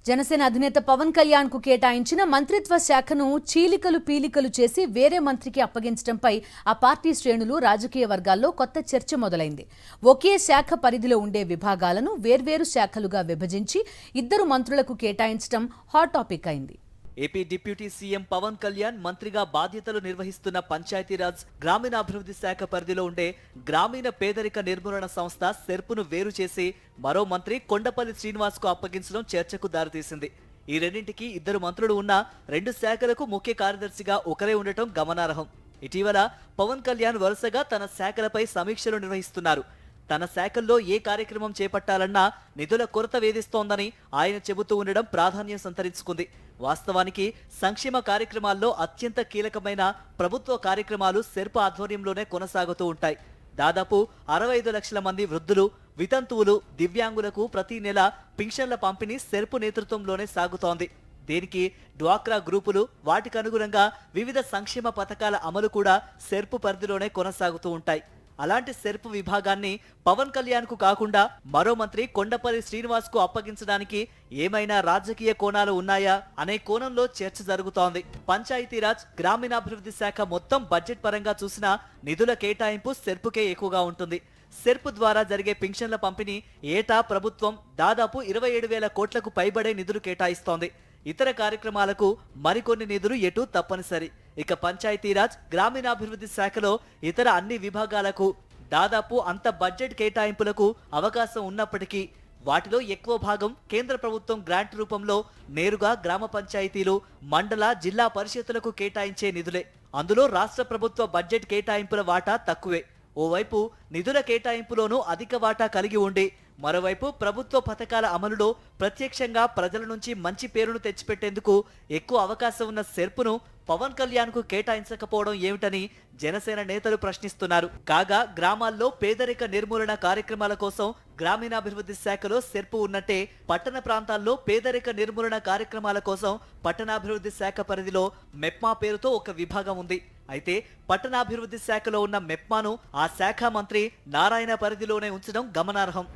జనసేన అధినేత పవన్ కళ్యాణ్ కు కేటాయించిన మంత్రిత్వ శాఖను చీలికలు పీలికలు చేసి వేరే మంత్రికి అప్పగించడంపై ఆ పార్టీ శ్రేణులు రాజకీయ వర్గాల్లో కొత్త చర్చ మొదలైంది. ఒకే శాఖ పరిధిలో ఉండే విభాగాలను వేర్వేరు శాఖలుగా విభజించి ఇద్దరు మంత్రులకు కేటాయించడం హాట్ టాపిక్ అయింది. AP deputy CM Pawan Kalyan మంత్రిగా బాధ్యతలు నిర్వహిస్తున్న పంచాయతీరాజ్ గ్రామీణాభివృద్ధి శాఖ పరిధిలో ఉండే గ్రామీణ పేదరిక నిర్మూలన సంస్థ సెర్పును వేరు చేసి మరో మంత్రి కొండపల్లి శ్రీనివాస్ కు అప్పగించడం చర్చకు దారితీసింది. ఈ రెండింటికి ఇద్దరు మంత్రులు ఉన్న రెండు శాఖలకు ముఖ్య కార్యదర్శిగా ఒకరే ఉండటం గమనార్హం. ఇటీవల పవన్ కళ్యాణ్ వరుసగా తన శాఖలపై సమీక్షలు నిర్వహిస్తున్నారు. తన శాఖల్లో ఏ కార్యక్రమం చేపట్టాలన్నా నిధుల కొరత వేధిస్తోందని ఆయన చెబుతూ ఉండడం ప్రాధాన్యం సంతరించుకుంది. వాస్తవానికి సంక్షేమ కార్యక్రమాల్లో అత్యంత కీలకమైన ప్రభుత్వ కార్యక్రమాలు సెర్పు ఆధ్వర్యంలోనే కొనసాగుతూ ఉంటాయి. దాదాపు 65 లక్షల మంది వృద్ధులు, వితంతువులు, దివ్యాంగులకు ప్రతి నెల పింఛన్ల పంపిణీ సెర్పు నేతృత్వంలోనే సాగుతోంది. దీనికి డ్వాక్రా గ్రూపులు, వాటికి అనుగుణంగా వివిధ సంక్షేమ పథకాల అమలు కూడా సెర్పు పరిధిలోనే కొనసాగుతూ ఉంటాయి. అలాంటి సెర్పు విభాగాన్ని పవన్ కళ్యాణ్ కు కాకుండా మరో మంత్రి కొండపల్లి శ్రీనివాస్ కు అప్పగించడానికి ఏమైనా రాజకీయ కోణాలు ఉన్నాయా అనే కోణంలో చర్చ జరుగుతోంది. పంచాయతీరాజ్ గ్రామీణాభివృద్ధి శాఖ మొత్తం బడ్జెట్ పరంగా చూసినా నిధుల కేటాయింపు సెర్పుకే ఎక్కువగా ఉంటుంది. సెర్పు ద్వారా జరిగే పింఛన్ల పంపిణీ ఏటా ప్రభుత్వం దాదాపు 27,000 కోట్లకు పైబడే నిధులు కేటాయిస్తోంది. ఇతర కార్యక్రమాలకు మరికొన్ని నిధులు ఎటు తప్పనిసరి. ఇక పంచాయతీరాజ్ గ్రామీణాభివృద్ధి శాఖలో ఇతర అన్ని విభాగాలకు దాదాపు అంత బడ్జెట్ కేటాయింపులకు అవకాశం ఉన్నప్పటికీ వాటిలో ఎక్కువ భాగం కేంద్ర ప్రభుత్వం గ్రాంట్ రూపంలో నేరుగా గ్రామ పంచాయతీలు, మండల, జిల్లా పరిషత్తులకు కేటాయించే నిధులే. అందులో రాష్ట్ర ప్రభుత్వ బడ్జెట్ కేటాయింపుల వాటా తక్కువే. ఓవైపు నిధుల కేటాయింపులోనూ అధిక వాటా కలిగి ఉండి మరోవైపు ప్రభుత్వ పథకాల అమలులో ప్రత్యక్షంగా ప్రజల నుంచి మంచి పేరును తెచ్చిపెట్టేందుకు ఎక్కువ అవకాశం ఉన్న సెర్పును పవన్ కళ్యాణ్ కు కేటాయించకపోవడం ఏమిటని జనసేన నేతలు ప్రశ్నిస్తున్నారు. కాగా గ్రామాల్లో పేదరిక నిర్మూలన కార్యక్రమాల కోసం గ్రామీణాభివృద్ధి శాఖలో సెర్పు ఉన్నట్టే పట్టణ ప్రాంతాల్లో పేదరిక నిర్మూలన కార్యక్రమాల కోసం పట్టణాభివృద్ధి శాఖ పరిధిలో మెప్మా పేరుతో ఒక విభాగం ఉంది. అయితే పట్టణాభివృద్ధి శాఖలో ఉన్న మెప్మాను ఆ శాఖ మంత్రి నారాయణ పరిధిలోనే ఉంచడం గమనార్హం.